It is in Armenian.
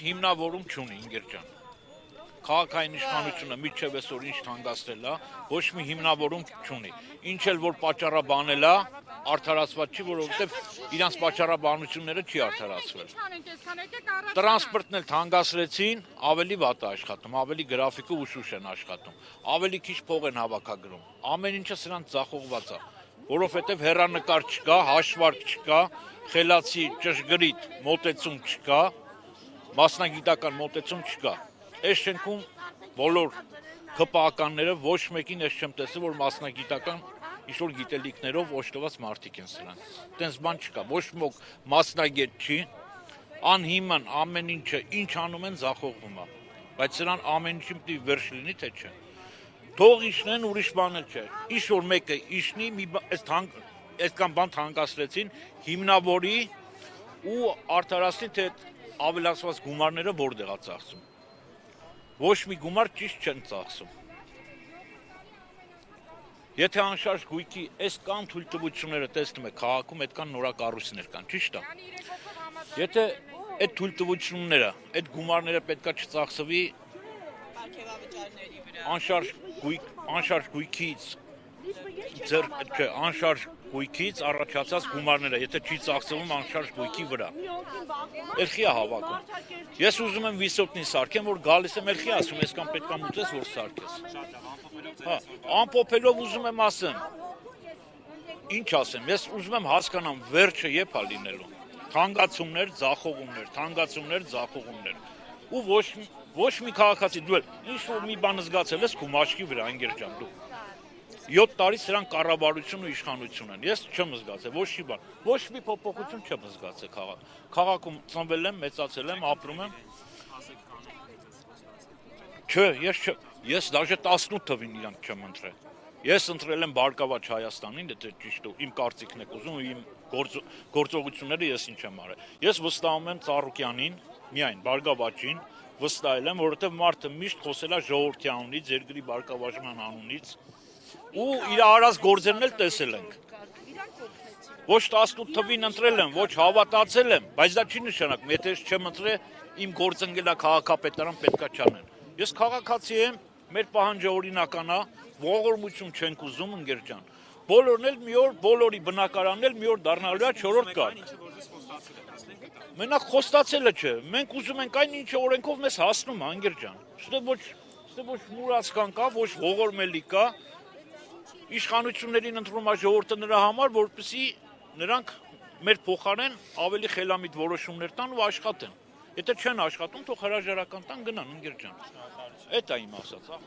հիմնավորում չունի Ինգերջան։ Քաղաքային իշխանությունը միջև այսօր ինչ թանկացրել է, ոչ մի հիմնավորում չունի։ Ինչ էլ որ պատճառաբանել է, արդարացված չի, որովհետև իրանց պատճառաբանությունները չի արդարացվել։ Տրանսպորտն էլ թանկացրեցին, ավելի վատ է աշխատում, ավելի գրաֆիկը ուշուշ են աշխատում, ավելի քիչ փող են հավաքագրում։ Ամեն ինչը սրանց ձախողված է, որովհետև հեռանկար չկա, հաշվարկ չկա, խելացի ճշգրիտ մոտեցում չկա, մասնագիտական մոտեցում չկա։ Այս շենքում բոլոր ԿՊԱ-ականները ոչ մեկին ես չեմ տեսել, որ մասնագիտական ինչ-որ գիտելիքներով օժտված մարդիկ են սրանք։ Տենց բան չկա, ոչ ոք մասնագետ չի, անհիմն ամեն ինչը ինչ անում են ձախողվում է, բայց սրան ամեն ինչի պիտի վերջ լինի, թե չէ։ Թող իջնեն, ուրիշ բան էլ չէ։ Ինչ-որ մեկը իջնի, այդքան բան թանկացրեցին, հիմնավորի ու արդարացնի, թե ավելացված գումարները որտեղ է ծախսում։ Ոչ մի գումար ճիշտ չեն ծախսում։ Եթե անշարժ գույքի այս կան թույլտվությունները տեսնում եք քաղաքում, այդ կան նորակառույցներ կան, ճիշտ է։ Եթե այդ թույլտվությունները, այդ գումարները պետքա չծախսվի անշարժ գույքից անշարժ գույքից առաջացած գումարները, եթե չի ծախսվում անշարժ գույքի վրա։ Էլխի է հավաքում։ Ես ուզում եմ վիսոտնի սարքեմ, որ գալիս եմ էլխի ասում, այսքան պետքա մուծես, որ սարքես։ Ամփոփելով ուզում եմ ասեմ։ Ինչ ասեմ, ես ուզում եմ հասկանամ վերջը երբ է լինելու։ Թանկացումներ, ձախողումներ, թանկացումներ, ձախողումներ։ Ու ոչ մի քաղաքացի դու էլ ինչ որ մի բան զգացել ես քո մաշկի վրա, Անգերջան, դու 7 տարի սրանք կառավարություն ու իշխանություն են։ Ես չեմ զգացել ոչ մի բան, ոչ մի փոփոխություն չեմ զգացել քաղաքում ծնվել եմ, մեծացել եմ, ապրում եմ։ Չէ, ես դաժե 18 թվին իրանք չեմ ընտրել։ Ես ընտրել եմ Բարգավաճ Հայաստանին, եթե ճիշտ է, իմ կարծիքն եք ուզում, իմ գործողությունները ես ինչ եմ արել։ Ես վստահում եմ Ծառուկյանին, միայն Բարգավաճին վստահել եմ, որովհետև մարդը միշտ խոսել է ժողովրդի անունից, երկրի բարգավաճման անունից, ու իր արած գործերն էլ տեսել ենք։ Ոչ 18 թվին ընտրել եմ, ոչ հավատացել եմ, բայց դա չի նշանակում, եթե ես չեմ ընտրել, իմ գործընկերը քաղաքապետարան պետքա չանեն։ Ես քաղաքացի եմ, մեր պահանջը օրինական է, ողորմություն չենք ուզում, Անգերջան։ Բոլորն էլ մի օր, բոլորի բնակարանն էլ մի օր դառնալու է 4-րդ կարգ։ Մենակ խոստացելը չէ, մենք ուզում ենք այն ինչը օրենքով մեզ հասնում է, Անգերջան։ Ստե ոչ մուրացկան կա, ոչ ողորմելի կա։ Իշխանություններին ընտրում է ժողովուրդը նրա համար, որպեսզի նրանք մեր փոխարեն ավելի խելամիտ որոշումներ տան ու աշխատեն։ Եթե չեն աշխատում, թող հրաժարական տան գնան, Անգերջան։ Էդ է իմ ասածը։